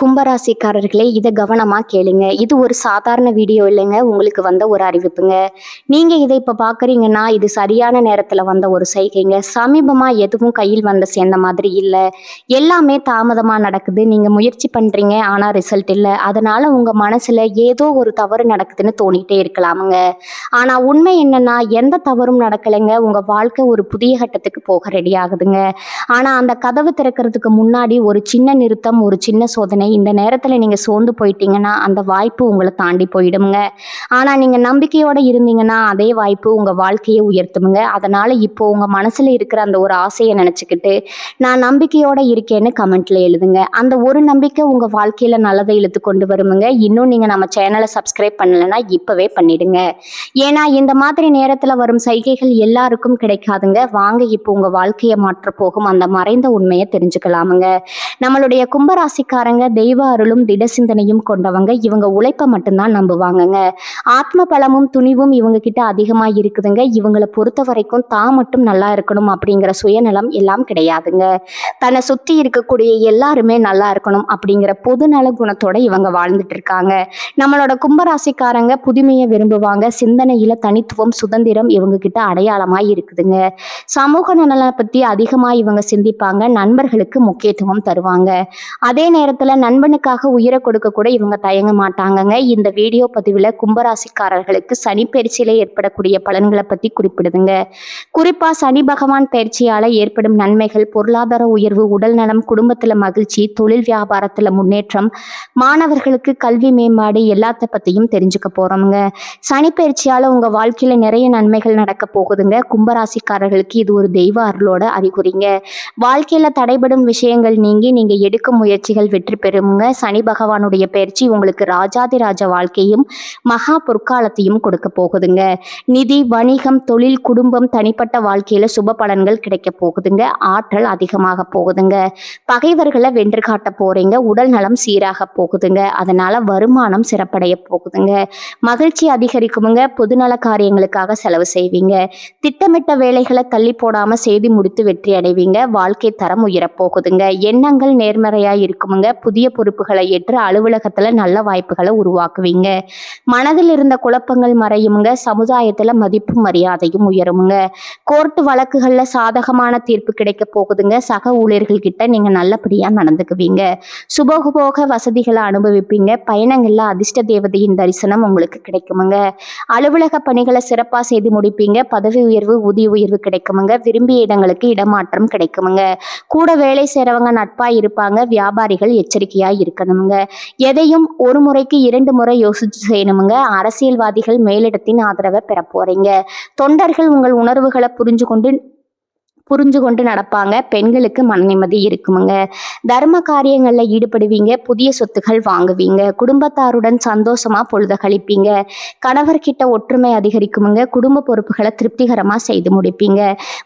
கும்பராசிக்காரர்களே, இதை கவனமா கேளுங்க. இது ஒரு சாதாரண வீடியோ இல்லைங்க. உங்களுக்கு வந்த ஒரு அறிவிப்புங்க. நீங்க இதை இப்ப பாக்குறீங்கன்னா, இது சரியான நேரத்துல வந்த ஒரு செய்கைங்க. சமீபமா எதுவும் கையில் வந்து சேர்ந்த மாதிரி இல்ல. எல்லாமே தாமதமா நடக்குது. நீங்க முயற்சி பண்றீங்க, ஆனா ரிசல்ட் இல்ல. அதனால உங்க மனசுல ஏதோ ஒரு தவறு நடக்குதுன்னு தோணிட்டே இருக்கலாமுங்க. ஆனா உண்மை என்னன்னா, எந்த தவறும் நடக்கலைங்க. உங்க வாழ்க்கை ஒரு புதிய கட்டத்துக்கு போக ரெடி ஆகுதுங்க. ஆனா அந்த கதவு திறக்கிறதுக்கு முன்னாடி ஒரு சின்ன நிறுத்தம், ஒரு சின்ன சோதனை. இந்த நேரத்துல நீங்க சோர்ந்து போயிட்டீங்கன்னா, அந்த வாய்ப்பு உங்களை தாண்டி போயிடுங்க. ஆனா நீங்க நம்பிக்கையோட இருந்தீங்கன்னா, அதே வாய்ப்பு உங்க வாழ்க்கையை உயர்த்துமுங்க. அதனால இப்போ உங்க மனசுல இருக்கிற அந்த ஒரு ஆசையை நினைச்சுக்கிட்டு, நான் நம்பிக்கையோட இருக்கேன்னு கமெண்ட்ல எழுதுங்க. அந்த ஒரு நம்பிக்கை உங்க வாழ்க்கையில நல்லதை இழுத்து கொண்டு வருமுங்க. இன்னும் நீங்க நம்ம சேனலை சப்ஸ்கிரைப் பண்ணலைன்னா இப்பவே பண்ணிடுங்க. ஏன்னா இந்த மாதிரி நேரத்துல வரும் சைகைகள் எல்லாருக்கும் கிடைக்காதுங்க. வாங்க இப்போ உங்க வாழ்க்கையை மாற்ற போகும் அந்த மறைந்த உண்மையை தெரிஞ்சுக்கலாமுங்க. நம்மளுடைய கும்பராசிக்காரங்க தெய்வ அருளும் திட சிந்தனையும் கொண்டவங்க. இவங்க உழைப்பை மட்டும்தான் நம்புவாங்கங்க. ஆத்ம பலமும் துணிவும் இவங்க கிட்ட அதிகமா இருக்குதுங்க. இவங்களை பொறுத்த வரைக்கும் தான் மட்டும் நல்லா இருக்கணும் அப்படிங்கிற சுயநலம் எல்லாம் கிடையாதுங்க. தன்னை சுத்தி இருக்கக்கூடிய எல்லாருமே நல்லா இருக்கணும் அப்படிங்கிற பொதுநல குணத்தோட இவங்க வாழ்ந்துட்டு இருக்காங்க. நம்மளோட கும்பராசிக்காரங்க புதுமையை விரும்புவாங்க. சிந்தனையில தனித்துவம், சுதந்திரம் இவங்க கிட்ட அடையாளமா இருக்குதுங்க. சமூக நலனை பத்தி அதிகமா இவங்க சிந்திப்பாங்க. நண்பர்களுக்கு முக்கியத்துவம் தருவாங்க. அதே நேரத்துல நண்பனுக்காக உயிரை கொடுக்க கூட இவங்க தயங்க மாட்டாங்கங்க. இந்த வீடியோ பதிவுல கும்பராசிக்காரர்களுக்கு சனி பயிற்சியில ஏற்படக்கூடிய பலன்களை பத்தி குறிப்பிடுதுங்க. குறிப்பா சனி பகவான் பயிற்சியால ஏற்படும் நன்மைகள், பொருளாதார உயர்வு, உடல் நலம், குடும்பத்துல மகிழ்ச்சி, தொழில் வியாபாரத்துல முன்னேற்றம், மாணவர்களுக்கு கல்வி மேம்பாடு எல்லாத்த பத்தியும் தெரிஞ்சுக்க போறோம்ங்க. சனி பயிற்சியால உங்க வாழ்க்கையில நிறைய நன்மைகள் நடக்க போகுதுங்க. கும்பராசிக்காரர்களுக்கு இது ஒரு தெய்வ அருளோட அறிகுறிங்க. வாழ்க்கையில தடைபடும் விஷயங்கள் நீங்கி நீங்க எடுக்கும் முயற்சிகள் வெற்றி பெறுமுங்க. சனி பகவானுடைய பயிற்சி உங்களுக்கு ராஜாதிராஜ வாழ்க்கையும் மகா பொற்காலத்தையும் கொடுக்க போகுதுங்க. நிதி, வணிகம், தொழில், குடும்பம், தனிப்பட்ட வாழ்க்கையில சுப பலன்கள் கிடைக்க போகுதுங்க. ஆற்றல் அதிகமாக போகுதுங்க. பகைவர்களை வென்று காட்ட போறீங்க. உடல் நலம் சீராக போகுதுங்க. அதனால வருமானம் சிறப்படைய போகுதுங்க. மகிழ்ச்சி அதிகரிக்குமுங்க. பொதுநல காரியங்களுக்காக செலவு செய்வீங்க. திட்டமிட்ட வேலைகளை தள்ளி போடாம செய்து முடித்து வெற்றி அடைவீங்க. வாழ்க்கை தரம் உயரப்போகுதுங்க. எண்ணங்கள் நேர்மறையா இருக்குமுங்க. புதிய பொறுப்புகளை ஏற்று அலுவலகத்துல நல்ல வாய்ப்புகளை உருவாக்குவீங்க. மனதில் இருந்த குழப்பங்கள் மறையுமுங்க. சமுதாயத்துல மதிப்பும் மரியாதையும் உயருமுங்க. கோர்ட்டு வழக்குகள்ல சாதகமான தீர்ப்பு கிடைக்க போகுதுங்க. சக ஊழியர்கள் கிட்ட நீங்க நல்லபடியா நடந்துக்குவீங்க. சுபோக வசதிகளை அனுபவிப்பீங்க. பயணங்கள்ல அதிர்ஷ்ட தேவதையின் தரிசனம் உங்களுக்கு கிடைக்குமுங்க. அலுவலக பணிகளை சிறப்பா செய்து முடிப்பீங்க. பதவி உயர்வு, ஊதிய உயர்வு கிடைக்குமுங்க. விரும்பிய இடங்களுக்கு இடமாற்றம் கிடைக்குமுங்க. கூட வேலை செய்றவங்க நட்பா இருப்பாங்க. வியாபாரிகள் எச்சரிக்கையா இருக்கணுமுங்க. எதையும் ஒரு முறைக்கு 2 முறை யோசிச்சு செய்யணுமுங்க. அரசியல்வாதிகள் மேலிடத்தின் ஆதரவை பெற போறீங்க. தொண்டர்கள் உங்கள் உணர்வுகளை புரிஞ்சு கொண்டு நடப்பாங்க. பெண்களுக்கு மன நிம்மதி இருக்குமுங்க. தர்ம காரியங்கள்ல ஈடுபடுவீங்க. புதிய சொத்துக்கள் வாங்குவீங்க. குடும்பத்தாருடன் சந்தோஷமா பொழுத கழிப்பீங்க. கணவர்கிட்ட ஒற்றுமை அதிகரிக்குமுங்க. குடும்ப பொறுப்புகளை திருப்திகரமா செய்து முடிப்பீங்க.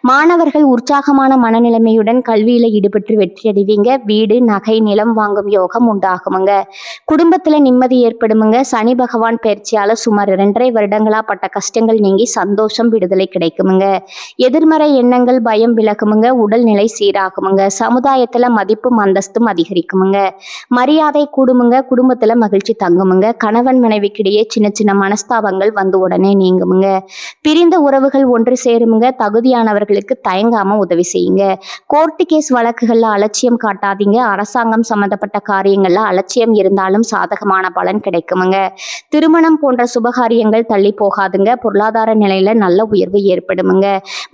மாணவர்கள் உற்சாகமான மனநிலைமையுடன் கல்வியில ஈடுபட்டு வெற்றி அடைவீங்க. வீடு, நகை, நிலம் வாங்கும் யோகம் உண்டாகுமுங்க. குடும்பத்துல நிம்மதி ஏற்படுமுங்க. சனி பகவான் பயிற்சியால சுமார் 2.5 வருடங்களா பட்ட கஷ்டங்கள் நீங்கி சந்தோஷம், விடுதலை கிடைக்குமுங்க. எதிர்மறை எண்ணங்கள், பயம் விலகுமுங்க. உடல்நிலை சீராகுமுங்க. சமுதாயத்துல மதிப்பும் அந்தஸ்தும் அதிகரிக்குமுங்க. மரியாதை கூடுமுங்க. குடும்பத்துல மகிழ்ச்சி தங்குமுங்க. கணவன் மனைவிக்கிடையே சின்ன சின்ன மனஸ்தாபங்கள் வந்து உடனே நீங்குமுங்க. பிரிந்த உறவுகள் ஒன்று சேருமுங்க. தகுதியானவர்களுக்கு தயங்காம உதவி செய்யுங்க. கோர்ட்டு கேஸ் வழக்குகள்ல அலட்சியம் காட்டாதீங்க. அரசாங்கம் சம்பந்தப்பட்ட காரியங்கள்ல அலட்சியம் இருந்தாலும் சாதகமான பலன் கிடைக்குமுங்க. திருமணம் போன்ற சுபகாரியங்கள் தள்ளி போகாதுங்க. பொருளாதார நிலையில நல்ல உயர்வு ஏற்படுமுங்க.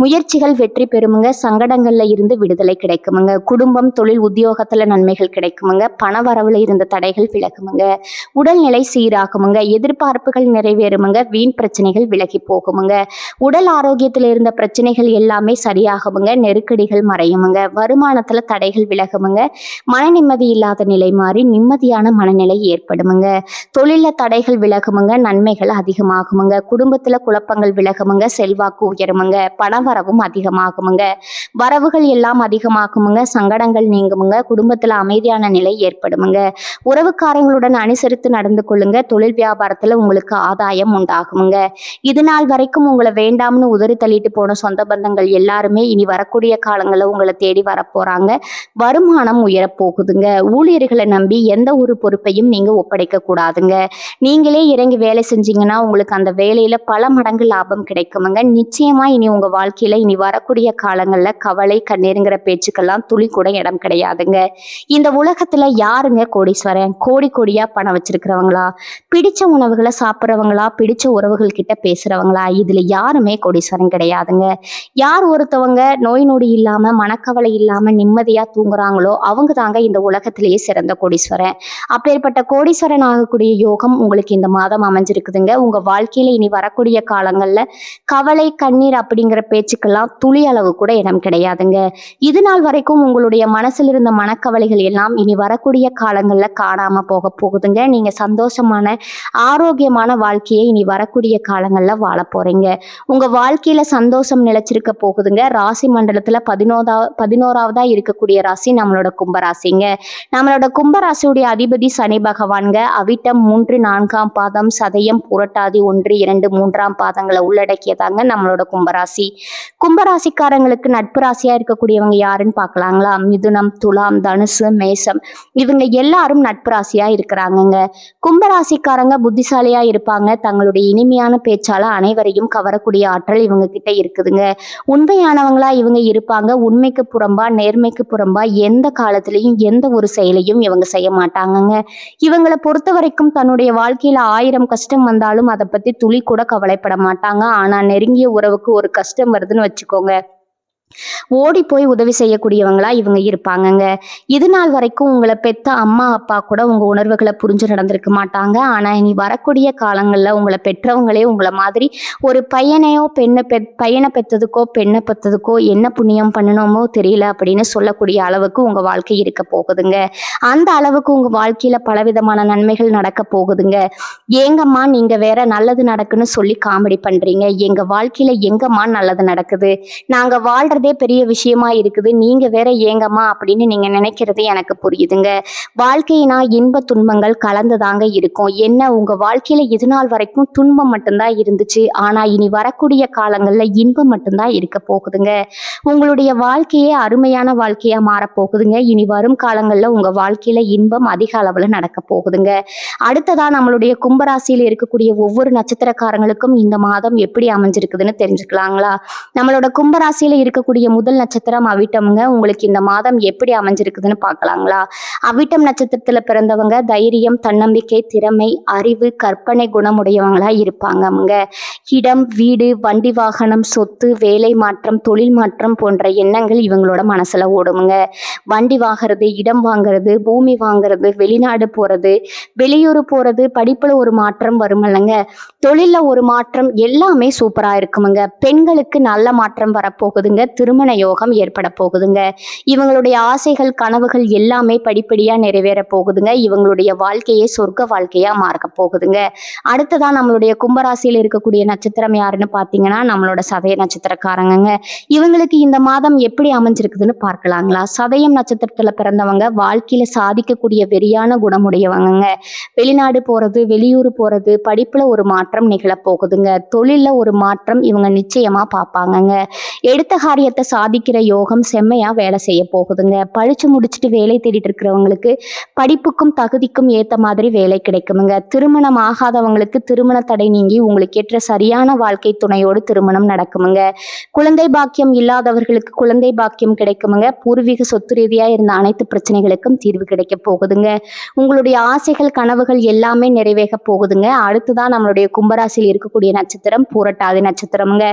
முயற்சிகள் வெற்றி பெறுமுங்க. சங்கடங்கள்ல இருந்து விடுதலை கிடைக்குமுங்க. குடும்பம், தொழில், உத்தியோகத்துல நன்மைகள் கிடைக்குமுங்க. பண வரவுல இருந்த தடைகள் விலகுமுங்க. உடல்நிலை சீராகுமுங்க. எதிர்பார்ப்புகள் நிறைவேறுமுங்க. வீண் பிரச்சனைகள் விலகி போகுமுங்க. உடல் ஆரோக்கியத்தில் இருந்த பிரச்சனைகள் எல்லாமே சரியாகுமுங்க. நெருக்கடிகள் மறையுமுங்க. வருமானத்துல தடைகள் விலகுமுங்க. மன நிம்மதி இல்லாத நிலை மாறி நிம்மதியான மனநிலை ஏற்படுமுங்க. தொழில தடைகள் விலகுமுங்க. நன்மைகள் அதிகமாகுமுங்க. குடும்பத்துல குழப்பங்கள் விலகுமுங்க. செல்வாக்கு உயருமுங்க. பணவரவும் அதிகமாகுமுங்க. வரவுகள் எல்லாம் அதிகமாக்குமுங்க, சங்கடங்கள் நீங்குமுங்க, குடும்பத்துல அமைதியான நிலை ஏற்படுமுங்க. உறவுக்காரங்களுடன் அனுசரித்து நடந்து கொள்ளுங்க. தொழில் வியாபாரத்துல உங்களுக்கு ஆதாயம் உண்டாகுமுங்க. இது நாள் வரைக்கும் உங்களை வேண்டாம்னு உதறி தள்ளிட்டு போன சொந்த பந்தங்கள் எல்லாருமே இனி வரக்கூடிய காலங்களில் உங்களை தேடி வரப்போறாங்க. வருமானம் உயரப்போகுதுங்க. ஊழியர்களை நம்பி எந்த ஒரு பொறுப்பையும் நீங்க ஒப்படைக்க கூடாதுங்க. நீங்களே இறங்கி வேலை செஞ்சீங்கன்னா உங்களுக்கு அந்த வேலையில பல மடங்கு லாபம் கிடைக்குமுங்க. நிச்சயமா இனி உங்க வாழ்க்கையில இனி வரக்கூடிய காலங்கள்ல கவலை கண்ணீருங்கிற பேச்சுக்கெல்லாம் துளி கூட இடம் கிடையாதுங்க. இந்த உலகத்துல யாருங்க கோடீஸ்வரன்? கோடி கோடியா பணம் வச்சிருக்கிறவங்களா, பிடிச்ச உணவுகளை சாப்பிட்றவங்களா, பிடிச்ச உறவுகள் கிட்ட பேசுறவங்களா? இதுல யாருமே கோடீஸ்வரன் கிடையாதுங்க. யார் ஒருத்தவங்க நோய் நொடி இல்லாம மனக்கவலை இல்லாம நிம்மதியா தூங்குறாங்களோ அவங்க தாங்க இந்த உலகத்திலேயே சிறந்த கோடீஸ்வரன். அப்பேற்பட்ட கோடீஸ்வரன் ஆகக்கூடிய யோகம் உங்களுக்கு இந்த மாதம் அமைஞ்சிருக்குதுங்க. உங்க வாழ்க்கையில இனி வரக்கூடிய காலங்கள்ல கவலை கண்ணீர் அப்படிங்கிற பேச்சுக்கெல்லாம் துளி அளவு கூட இடம் கிடையாதுங்க. இது நாள் வரைக்கும் உங்களுடைய மனசில் இருந்த மனக்கவலைகள் எல்லாம் இனி வரக்கூடிய காலங்கள்ல காணாம போக போகுதுங்க. நீங்க சந்தோஷமான ஆரோக்கியமான வாழ்க்கையை இனி வரக்கூடிய காலங்கள்ல வாழ போறீங்க. உங்க வாழ்க்கையில சந்தோஷம் நிலைச்சிருக்க போகுதுங்க. ராசி மண்டலத்துல 11ஆவதா இருக்கக்கூடிய ராசி நம்மளோட கும்பராசிங்க. நம்மளோட கும்பராசியுடைய அதிபதி சனி பகவான்க. அவிட்டம் 3, 4ஆம் பாதம், சதயம், புரட்டாதி 1, 2, 3ஆம் பாதங்களை உள்ளடக்கியதாங்க நம்மளோட கும்பராசி. கும்பராசிக்காரங்களுக்கு நட்பு ராசியா இருக்கக்கூடியவங்க யாருன்னு பார்க்கலாங்களா? மிதுனம், துலாம், தனுசு, மேசம் இவங்க எல்லாரும் நட்பு ராசியா இருக்கிறாங்கங்க. கும்பராசிக்காரங்க புத்திசாலியா இருப்பாங்க. தங்களுடைய இனிமையான பேச்சால அனைவரையும் கவரக்கூடிய ஆற்றல் இவங்க கிட்ட இருக்குதுங்க. உண்மையானவங்களா இவங்க இருப்பாங்க. உண்மைக்கு புறம்பா நேர்மைக்கு புறம்பா எந்த காலத்திலையும் எந்த ஒரு செயலையும் இவங்க செய்ய மாட்டாங்கங்க. இவங்களை பொறுத்த வரைக்கும் தன்னுடைய வாழ்க்கையில 1000 கஷ்டம் வந்தாலும் அதை பத்தி துளி கூட கவலைப்பட மாட்டாங்க. ஆனா நெருங்கிய உறவுக்கு ஒரு கஷ்டம் வருதுன்னு வச்சுக்கோங்க, ஓடி போய் உதவி செய்யக்கூடியவங்களா இவங்க இருப்பாங்கங்க. இது நாள் வரைக்கும் உங்களை பெத்த அம்மா அப்பா கூட உங்க உணர்வுகளை புரிஞ்சு நடந்திருக்க மாட்டாங்க. ஆனா இனி வரக்கூடிய காலங்கள்ல உங்களை பெற்றவங்களே உங்களை மாதிரி ஒரு பையனை பெற்றதுக்கோ பெண்ணை பெற்றதுக்கோ என்ன புண்ணியம் பண்ணணுமோ தெரியல அப்படின்னு சொல்லக்கூடிய அளவுக்கு உங்க வாழ்க்கை இருக்க போகுதுங்க. அந்த அளவுக்கு உங்க வாழ்க்கையில பலவிதமான நன்மைகள் நடக்க போகுதுங்க. ஏங்கம்மா நீங்க வேற நல்லது நடக்குன்னு சொல்லி காமெடி பண்றீங்க, எங்க வாழ்க்கையில எங்கம்மா நல்லது நடக்குது, நாங்க வாழ்றதே பெரிய விஷயமா இருக்குது, நீங்க வேற ஏங்கம்மா அப்படின்னு நீங்க நினைக்கிறது எனக்கு புரியுதுங்க. வாழ்க்கையினா இன்ப துன்பங்கள் கலந்துதாங்க இருக்கும். என்ன உங்க வாழ்க்கையில இது நாள் வரைக்கும் துன்பம் மட்டும்தான் இருந்துச்சு, ஆனா இனி வரக்கூடிய காலங்கள்ல இன்பம் மட்டும்தான் இருக்க போகுதுங்க. உங்களுடைய வாழ்க்கையே அருமையான வாழ்க்கையா மாறப்போகுதுங்க. இனி வரும் காலங்கள்ல உங்க வாழ்க்கையில இன்பம் அதிக அளவுல நடக்க போகுதுங்க. அடுத்ததா நம்மளுடைய கும்பராசியில் இருக்கக்கூடிய ஒவ்வொரு நட்சத்திரக்காரங்களுக்கும் இந்த மாதம் எப்படி அமைஞ்சிருக்குதுன்னு தெரிஞ்சுக்கலாங்களா? நம்மளோட கும்பராசியில இருக்கக்கூடிய முதல் நட்சத்திரம் அவிட்டம்ங்க. உங்களுக்கு இந்த மாதம் எப்படி அமைஞ்சிருக்குதுன்னு பார்க்கலாங்களா? அவிட்டம் நட்சத்திரத்துல பிறந்தவங்க தைரியம், தன்னம்பிக்கை, திறமை, அறிவு, கற்பனை குணமுடையவங்களா இருப்பாங்க. இடம், வீடு, வண்டி வாகனம், சொத்து, வேலை மாற்றம், தொழில் மாற்றம் போன்ற எண்ணங்கள் இவங்களோட மனசுல ஓடுமுங்க. வண்டி வாங்குறது, இடம் வாங்குறது, பூமி வாங்குறது, வெளிநாடு போறது, வெளியூர் போறது, படிப்புல ஒரு மாற்றம் வருமில்லங்க, தொழில்ல ஒரு மாற்றம், எல்லாமே சூப்பரா இருக்குமுங்க. பெண்களுக்கு நல்ல மாற்றம் வரப்போகுதுங்க. திருமண யோகம் ஏற்பட போகுதுங்க. இவங்களுடைய ஆசைகள் கனவுகள் எல்லாமே படிப்படியா நிறைவேற போகுதுங்க. இவங்களுடைய வாழ்க்கையே சொர்க்க வாழ்க்கையா மாற போகுதுங்க. அடுத்ததான் நம்மளுடைய கும்பராசியில் இருக்கக்கூடிய நட்சத்திரம் யாருன்னு பார்த்தீங்கன்னா நம்மளோட சதய நட்சத்திரக்காரங்க. இவங்களுக்கு இந்த மாதம் எப்படி அமைஞ்சிருக்குதுன்னு பார்க்கலாங்களா? சதயம் நட்சத்திரத்துல பிறந்தவங்க வாழ்க்கையில சாதிக்கக்கூடிய வெறியான குணமுடையவங்க. வெளிநாடு போறது, வெளியூர் போறது, படிப்புல ஒரு மாற்றம் நிகழப்போகுதுங்க. தொழில்ல ஒரு மாற்றம் இவங்க நிச்சயமா பார்ப்பாங்கங்க. எடுத்த காரியத்தை சாதிக்கிற யோகம் செம்மையா வேலை செய்ய போகுதுங்க. படிச்சு முடிச்சுட்டு வேலை தேடிட்டு இருக்கிறவங்களுக்கு படிப்புக்கும் தகுதிக்கும் ஏத்த மாதிரி வேலை கிடைக்குமுங்க. திருமணம் ஆகாதவங்களுக்கு திருமண தடை நீங்கி உங்களுக்கு ஏற்ற சரியான வாழ்க்கை துணையோடு திருமணம் நடக்குமுங்க. குழந்தை பாக்கியம் இல்லாதவர்களுக்கு குழந்தை பாக்கியம் கிடைக்குமுங்க. பூர்வீக சொத்து ரீதியா இருந்த அனைத்து பிரச்சனைகளுக்கும் தீர்வு கிடைக்க போகுதுங்க. உங்களுடைய ஆசைகள் கனவுகள் எல்லாமே நிறைவேற போகுதுங்க. அடுத்துதான் நம்மளுடைய கும்பராசியில் இருக்கக்கூடிய நட்சத்திரம் பூரட்டாதி நட்சத்திரமுங்க.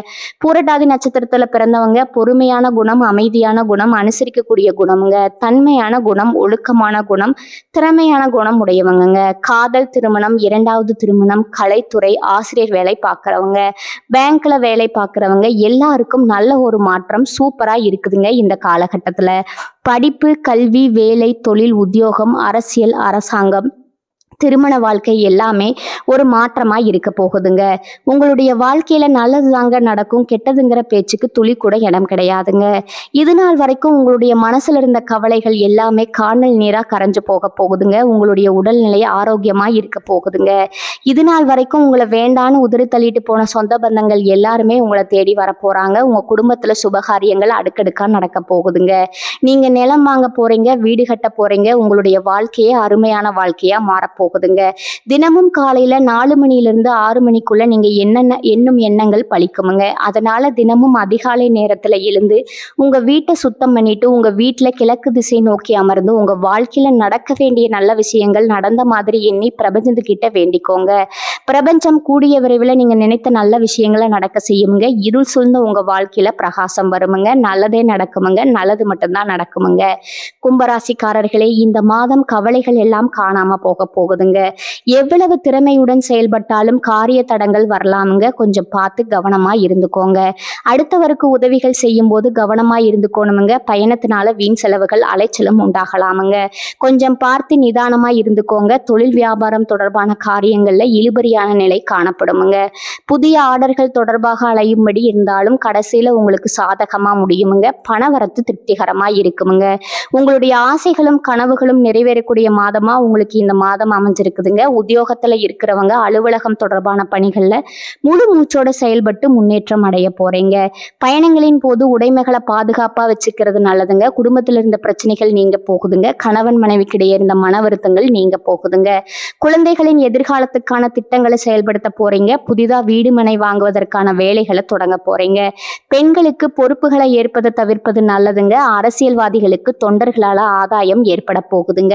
பூரட்டாதி நட்சத்திரத்துல பிறந்தவங்க பொறுமையான குணம், அமைதியான குணம், அனுசரிக்கக்கூடிய குணமுங்க, தன்மையான குணம், ஒழுக்கமான குணம், திறமையான குணம் உடையவங்க. காதல் திருமணம், 2வது திருமணம், கலைத்துறை, ஆசிரியர் வேலை பார்க்குறவங்க, பேங்க்ல வேலை பார்க்குறவங்க எல்லாருக்கும் நல்ல ஒரு மாற்றம் சூப்பரா இருக்குதுங்க. இந்த காலகட்டத்துல படிப்பு, கல்வி, வேலை, தொழில், உத்தியோகம், அரசியல், அரசாங்கம், திருமண வாழ்க்கை எல்லாமே ஒரு மாற்றமா இருக்க போகுதுங்க. உங்களுடைய வாழ்க்கையில நல்லது தாங்க நடக்கும், கெட்டதுங்கிற பேச்சுக்கு துளி கூட இடம் கிடையாதுங்க. இது நாள் வரைக்கும் உங்களுடைய மனசுல இருந்த கவலைகள் எல்லாமே கானல் நீரா கரைஞ்சு போக போகுதுங்க. உங்களுடைய உடல்நிலை ஆரோக்கியமா இருக்க போகுதுங்க. இது நாள் வரைக்கும் உங்களை வேண்டான்னு உதறி தள்ளிட்டு போன சொந்த பந்தங்கள் எல்லாருமே உங்களை தேடி வர போறாங்க. உங்க குடும்பத்துல சுபகாரியங்கள் அடுக்கடுக்கா நடக்க போகுதுங்க. நீங்க நிலம் வாங்க போறீங்க, வீடு கட்ட போறீங்க. உங்களுடைய வாழ்க்கையே அருமையான வாழ்க்கையா மாறப்போகுதுங்க. தினமும் காலையில 4 மணியிலிருந்து 6 மணிக்குள்ள நீங்க எண்ணும் எண்ணங்கள் பலிக்குமுங்க. அதனால தினமும் அதிகாலை நேரத்துல எழுந்து உங்க வீட்டை சுத்தம் பண்ணிட்டு உங்க வீட்டுல கிழக்கு திசை நோக்கி அமர்ந்து உங்க வாழ்க்கையில நடக்க வேண்டிய நல்ல விஷயங்கள் நடந்த மாதிரி எண்ணி பிரபஞ்சத்துக்கிட்ட வேண்டிக்கோங்க. பிரபஞ்சம் கூடிய விரைவில் நீங்க நினைத்த நல்ல விஷயங்களை நடக்க செய்யுங்க. இருள் சூழ்ந்த உங்க வாழ்க்கையில பிரகாசம் வருமுங்க. நல்லதே நடக்குமுங்க. நல்லது மட்டும்தான் நடக்குமுங்க. கும்பராசிக்காரர்களே, இந்த மாதம் கவலைகள் எல்லாம் காணாம போக போகுதுங்க. எவ்வளவு திறமையுடன் செயல்பட்டாலும் காரிய தடங்கள் வரலாமுங்க. கொஞ்சம் பார்த்து கவனமா இருந்துக்கோங்க. அடுத்தவருக்கு உதவிகள் செய்யும் போது கவனமா இருந்துக்கோணுமுங்க. பயணத்தினால வீண் செலவுகள் அலைச்சலும் உண்டாகலாமுங்க. கொஞ்சம் பார்த்து நிதானமா இருந்துக்கோங்க. தொழில் வியாபாரம் தொடர்பான காரியங்கள்ல இழுபறியான நிலை காணப்படுமுங்க. புதிய ஆர்டர்கள் தொடர்பாக அலையும்படி இருந்தாலும் கடைசியில உங்களுக்கு சாதகமா முடியுமுங்க. பணவரத்து திருப்திகரமா இருக்குமுங்க. உங்களுடைய ஆசைகளும் கனவுகளும் நிறைவேறக்கூடிய மாதமா உங்களுக்கு இந்த மாதம் அமைஞ்சிருக்குதுங்க. உத்தியோகத்துல இருக்கிறவங்க அலுவலகம் தொடர்பான பணிகள்ல முழு மூச்சோட செயல்பட்டு முன்னேற்றம் அடைய போறீங்க. பயணங்களின் போது உடைமைகளை பாதுகாப்பா வச்சுக்கிறது நல்லதுங்க. குடும்பத்துல இருந்த பிரச்சனைகள் நீங்க போகுதுங்க. கணவன் மனைவிக்கிடையே இருந்த மன வருத்தங்கள் நீங்க போகுதுங்க. குழந்தைகளின் எதிர்காலத்துக்கான திட்டங்களை செயல்படுத்த போறீங்க. புதிதா வீடு மனை வாங்குவதற்கான வேலைகளை தொடங்க போறீங்க. பெண்களுக்கு பொறுப்புகளை ஏற்பதை தவிர்ப்பது நல்லதுங்க. அரசியல்வாதிகளுக்கு தொண்டர்களால ஆதாயம் ஏற்பட போகுதுங்க.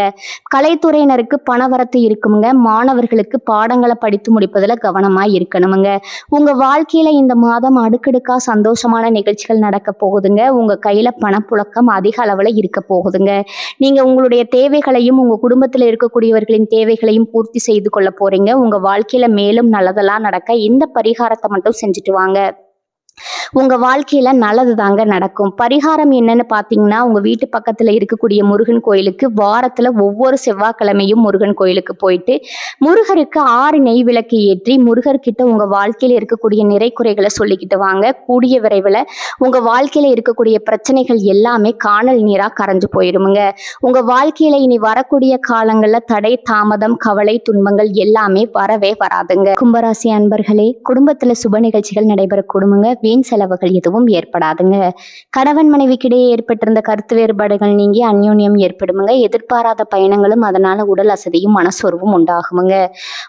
கலைத்துறையினருக்கு பணவரத்து இருக்குமுங்க. மாணவர்களுக்கு பாடங்களை படித்து முடிப்பதில் கவனமா இருக்கணுமுங்க. உங்க வாழ்க்கையில இந்த மாதம் அடுக்கடுக்கா சந்தோஷமான நிகழ்ச்சிகள் நடக்க போகுதுங்க. உங்க கையில பணப்புழக்கம் அதிக அளவுல இருக்க போகுதுங்க. நீங்க உங்களுடைய தேவைகளையும் உங்க குடும்பத்துல இருக்கக்கூடியவர்களின் தேவைகளையும் பூர்த்தி செய்து கொள்ள போறீங்க. உங்க வாழ்க்கையில மேலும் நல்லதெல்லாம் நடக்க இந்த பரிகாரத்தை மட்டும் செஞ்சுட்டு வாங்க. உங்க வாழ்க்கையில நல்லது தாங்க நடக்கும். பரிகாரம் என்னன்னு பாத்தீங்கன்னா, உங்க வீட்டு பக்கத்துல இருக்கக்கூடிய முருகன் கோயிலுக்கு வாரத்துல ஒவ்வொரு செவ்வாய்க்கிழமையும் முருகன் கோயிலுக்கு போயிட்டு முருகருக்கு 6 நெய் விளக்கு ஏற்றி முருகர்கிட்ட உங்க வாழ்க்கையில இருக்கக்கூடிய நிறை குறைகளை சொல்லிக்கிட்டு வாங்க. கூடிய விரைவில் உங்க வாழ்க்கையில இருக்கக்கூடிய பிரச்சனைகள் எல்லாமே கானல் நீரா கரைஞ்சு போயிருமுங்க. உங்க வாழ்க்கையில இனி வரக்கூடிய காலங்கள்ல தடை தாமதம் கவலை துன்பங்கள் எல்லாமே வரவே வராதுங்க. கும்பராசி அன்பர்களே, குடும்பத்துல சுப நிகழ்ச்சிகள் நடைபெறக்கூடுமுங்க. வீண் செலவுகள் எதுவும் ஏற்படாதுங்க. கணவன் மனைவிக்கிடையே ஏற்பட்டிருந்த கருத்து வேறுபாடுகள் நீங்கி அந்யோன்யம் ஏற்படுமுங்க. எதிர்பாராத பயணங்களும் அதனால உடல் அசதியும் மனசோர்வும் உண்டாகுமுங்க.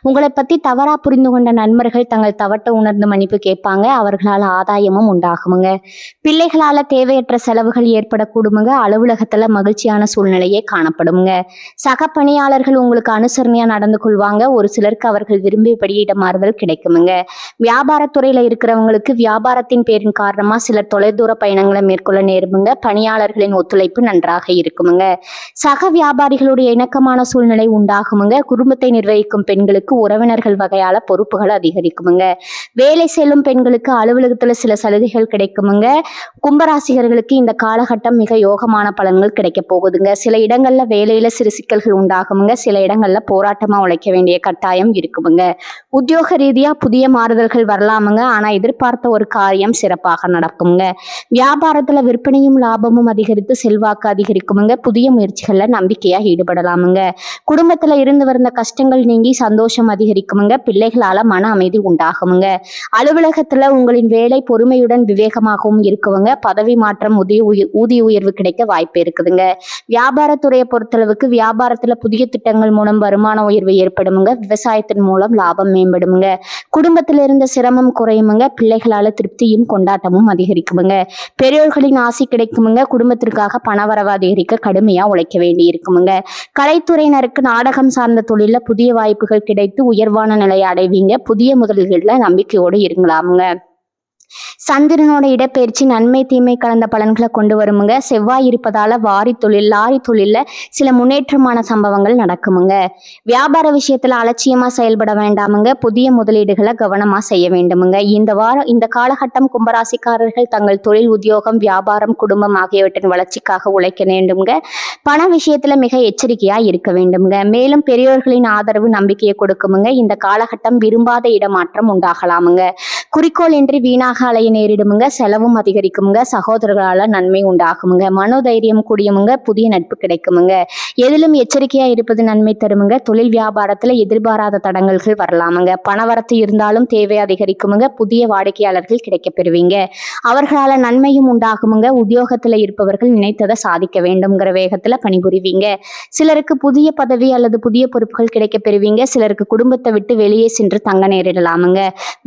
உங்களை பத்தி தவறா புரிந்து கொண்ட நண்பர்கள் தங்கள் தவட்ட உணர்ந்து மன்னிப்பு கேட்பாங்க. அவர்களால் ஆதாயமும் உண்டாகுமுங்க. பிள்ளைகளால தேவையற்ற செலவுகள் ஏற்படக்கூடுமுங்க. அலுவலகத்துல மகிழ்ச்சியான சூழ்நிலையே காணப்படுமுங்க. சக பணியாளர்கள் உங்களுக்கு அனுசரணையா நடந்து கொள்வாங்க. ஒரு சிலருக்கு அவர்கள் விரும்பியபடி இடமாறுதல் கிடைக்குமுங்க. வியாபாரத்துறையில இருக்கிறவங்களுக்கு வியாபாரத்தின் பேரின் காரணமா சிலர் தொலைதூர பயணங்களை மேற்கொள்ள நேருமுங்க. பணியாளர்களின் ஒத்துழைப்பு நன்றாக இருக்குமுங்க. சக வியாபாரிகளுடைய இணக்கமான சூழ்நிலை உண்டாகுமுங்க. குடும்பத்தை நிர்வகிக்கும் பெண்களுக்கு உறவினர்கள் வகையால பொறுப்புகள் அதிகரிக்குமுங்க. வேலை செல்லும் பெண்களுக்கு அலுவலகத்துல சில சலுகைகள் கிடைக்குமுங்க. கும்பராசிகர்களுக்கு இந்த காலகட்டம் மிக யோகமான பலன்கள் கிடைக்க போகுதுங்க. சில இடங்கள்ல வேலையில சிறு சிக்கல்கள் உண்டாகுமுங்க. சில இடங்கள்ல போராட்டமா உழைக்க வேண்டிய கட்டாயம் இருக்குமுங்க. உத்தியோக ரீதியா புதிய மாறுதல்கள் வரலாமுங்க. ஆனா எதிர்பார்த்த ஒரு காரியம் சிறப்பாக நடக்குங்க. வியாபாரத்துல விற்பனையும் லாபமும் அதிகரித்து செல்வாக்கு அதிகரிக்குமுங்க. புதிய முயற்சிகள்ல நம்பிக்கையா ஈடுபடலாமுங்க. குடும்பத்துல இருந்து வந்த கஷ்டங்கள் நீங்கி சந்தோஷம் அதிகரிக்குமுங்க. பிள்ளைகளால மன அமைதி உண்டாகுமுங்க. அலுவலகத்துல உங்களின் வேலை பொறுமையுடன் விவேகமாகவும் இருக்குவங்க. பதவி மாற்றம் ஊதிய உயர்வு கிடைக்க வாய்ப்பு இருக்குதுங்க. வியாபாரத்துறையை பொறுத்தளவுக்கு வியாபாரத்துல புதிய திட்டங்கள் மூலம் வருமான உயர்வு ஏற்படுமுங்க. விவசாயத்தின் மூலம் லாபம் மேம்படுமுங்க. குடும்பத்துல இருந்த சிரமம் குறையுமுங்க. பிள்ளைகளால திருப்தியும் கொண்டாட்டமும் அதிகரிக்குமுங்க. பெரியோர்களின் ஆசி கிடைக்குமுங்க. குடும்பத்திற்காக பணவரவு அதிகரிக்க கடுமையா உழைக்க வேண்டி இருக்குமுங்க. கலைத்துறையினருக்கு நாடகம் சார்ந்த தொழில புதிய வாய்ப்புகள் கிடைத்து உயர்வான நிலையை அடைவீங்க. புதிய முதலீடுல நம்பிக்கையோடு இருங்களாமுங்க. சந்திரனோட இடப்பெயர்ச்சி நன்மை தீமை கலந்த பலன்களை கொண்டு வருமுங்க. செவ்வாய் இருப்பதால வாரி தொழில் லாரி தொழில்ல சில முன்னேற்றமான சம்பவங்கள் நடக்குமுங்க. வியாபார விஷயத்துல அலட்சியமா செயல்பட வேண்டாமுங்க. புதிய முதலீடுகளை கவனமா செய்ய வேண்டுமுங்க. இந்த காலகட்டம் கும்பராசிக்காரர்கள் தங்கள் தொழில், உத்தியோகம், வியாபாரம், குடும்பம் ஆகியவற்றின் வளர்ச்சிக்காக உழைக்க வேண்டுமுங்க. பண விஷயத்துல மிக எச்சரிக்கையா இருக்க வேண்டுமுங்க. மேலும் பெரியோர்களின் ஆதரவு நம்பிக்கையை கொடுக்குமுங்க. இந்த காலகட்டம் விரும்பாத இடமாற்றம் உண்டாகலாமுங்க. குறிக்கோள் இன்றி வீணாக அலைய நேரிடுமுங்க. செலவும் அதிகரிக்குமுங்க. சகோதரர்களால நன்மை உண்டாகுமுங்க. மனோதைரியம் கூடியமுங்க. புதிய நட்பு கிடைக்குமுங்க. எதிலும் எச்சரிக்கையா இருப்பது நன்மை தருமுங்க. தொழில் வியாபாரத்துல எதிர்பாராத தடங்கல்கள் வரலாமுங்க. பணவரத்து இருந்தாலும் தேவை அதிகரிக்குமுங்க. புதிய வாடிக்கையாளர்கள் கிடைக்க பெறுவீங்க. அவர்களால நன்மையும் உண்டாகுமுங்க. உத்தியோகத்துல இருப்பவர்கள் நினைத்ததை சாதிக்க வேண்டும்ங்கிற வேகத்துல பணிபுரிவீங்க. சிலருக்கு புதிய பதவி அல்லது புதிய பொறுப்புகள் கிடைக்க பெறுவீங்க. சிலருக்கு குடும்பத்தை விட்டு வெளியே சென்று தங்க நேரிடலாமுங்க.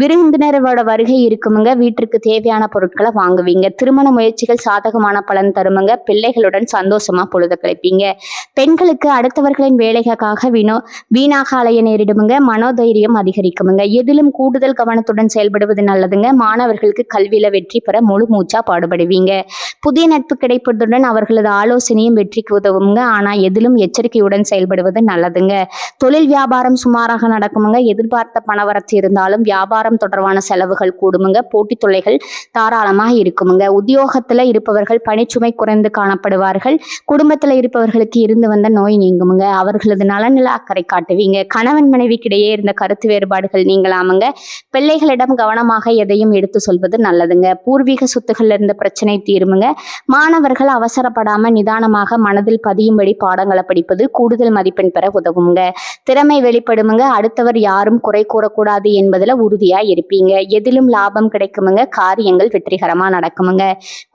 விருந்தினரோட வருகை இருக்குமுங்க. வீட்டிற்கு தேவையான பொருட்களை வாங்குவீங்க. திருமண முயற்சிகள் சாதகமான பலன் தருமுங்க. பிள்ளைகளுடன் சந்தோஷமா பொழுது கழிப்பீங்க. பெண்களுக்கு அடுத்தவர்களின் வேலைக்காக வீணாக அலைய நேரிடுமுங்க. மனோதைரியம் அதிகரிக்குமுங்க. எதிலும் கூடுதல் கவனத்துடன் செயல்படுவது நல்லதுங்க. மாணவர்களுக்கு கல்வியில வெற்றி பெற முழு மூச்சா பாடுபடுவீங்க. புதிய நட்பு கிடைப்பதுடன் அவர்களது ஆலோசனையும் வெற்றிக்கு உதவுங்க. ஆனா எதிலும் எச்சரிக்கையுடன் செயல்படுவது நல்லதுங்க. தொழில் வியாபாரம் சுமாராக நடக்குமுங்க. எதிர்பார்த்த பணவரத்து இருந்தாலும் வியாபாரம் தொடர்பான செலவுகள் கூடுமுங்க. போட்டி தொல்லைகள் தாராளமாக இருக்குமுங்க. உத்தியோகத்துல இருப்பவர்கள் பணிச்சுமை குறைந்து காணப்படுவார்கள். குடும்பத்துல இருப்பவர்களுக்கு இருந்து வந்த நோய் நீங்குமுங்க. அவர்களது நலனில அக்கறை காட்டுவீங்க. கணவன் மனைவிக்கிடையே இருந்த கருத்து வேறுபாடுகள் நீங்களாமுங்க. பிள்ளைகளிடம் கவனமாக எதையும் எடுத்து சொல்வது நல்லதுங்க. பூர்வீக சொத்துக்கள்ல இருந்த பிரச்சனை தீருமுங்க. மாணவர்கள் அவசரப்படாம நிதானமாக மனதில் பதியும்படி பாடங்களை படிப்பது கூடுதல் மதிப்பெண் பெற உதவுங்க. திறமை வெளிப்படுமுங்க. அடுத்தவர் யாரும் குறை கூறக்கூடாது என்பதுல உறுதியா இருப்பீங்க. எதிலும் லாபம் கிடைக்குமுங்க. காரியங்கள் வெற்றிகரமா நடக்குமுங்க.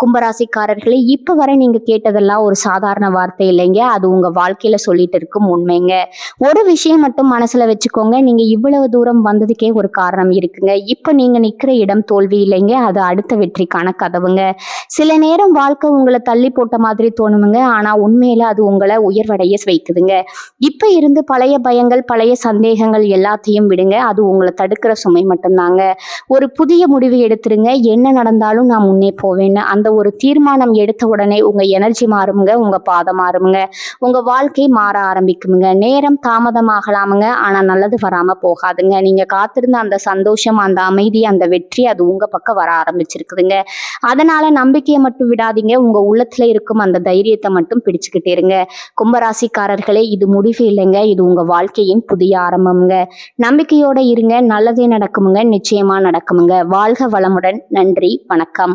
கும்பராசிக்காரர்களே, இப்ப வரை நீங்க கேட்டதெல்லாம் ஒரு சாதாரண வார்த்தை இல்லைங்க. அது உங்க வாழ்க்கையில சொல்லிட்டு இருக்கும் உண்மைங்க. ஒரு விஷயம் மட்டும் மனசுல வச்சுக்கோங்க. நீங்க இவ்வளவு தூரம் வந்ததுக்கே ஒரு காரணம் இருக்குங்க. இப்ப நீங்க நிக்கிற இடம் தோல்வி இல்லைங்க. அது அடுத்த வெற்றிக்கான கதவுங்க. சில நேரம் வாழ்க்கை உங்களை தள்ளி போட்ட மாதிரி தோணுமுங்க. ஆனா உண்மையில அது உங்களை உயர்வடைய வைக்குதுங்க. இப்ப இருந்து பழைய பயங்கள், பழைய சந்தேகங்கள் எல்லாத்தையும் விடுங்க. அது உங்களை தடுக்கிற சுமை மட்டும்தாங்க. ஒரு புதிய முடிவு எடுத்துருங்க. என்ன நடந்தாலும் நான் முன்னே போவேன்னு அந்த ஒரு தீர்மானம் எடுத்த உடனே உங்க எனர்ஜி மாறுமுங்க. உங்க பாதம் மாறுமுங்க. உங்க வாழ்க்கை மாற ஆரம்பிக்குமுங்க. நேரம் தாமதமாகலாமுங்க. ஆனா நல்லது வராம போகாதுங்க. நீங்க காத்திருந்த அந்த சந்தோஷம், அந்த அமைதி, அந்த வெற்றி அது உங்க பக்கம் வர ஆரம்பிச்சிருக்குதுங்க. அதனால நம்பிக்கையை மட்டும் விடாதீங்க. உங்க உள்ளத்துல இருக்கும் அந்த தைரியத்தை மட்டும் பிடிச்சுக்கிட்டே இருங்க. கும்பராசிக்காரர்களே, இது முடிவு இல்லைங்க. இது உங்க வாழ்க்கையின் புதிய ஆரம்பம்ங்க. நம்பிக்கையோட இருங்க. நல்லதே நடக்குமுங்க. நிச்சயமா நடக்குமுங்க. வாழ்க வளமுடன். நன்றி, வணக்கம்.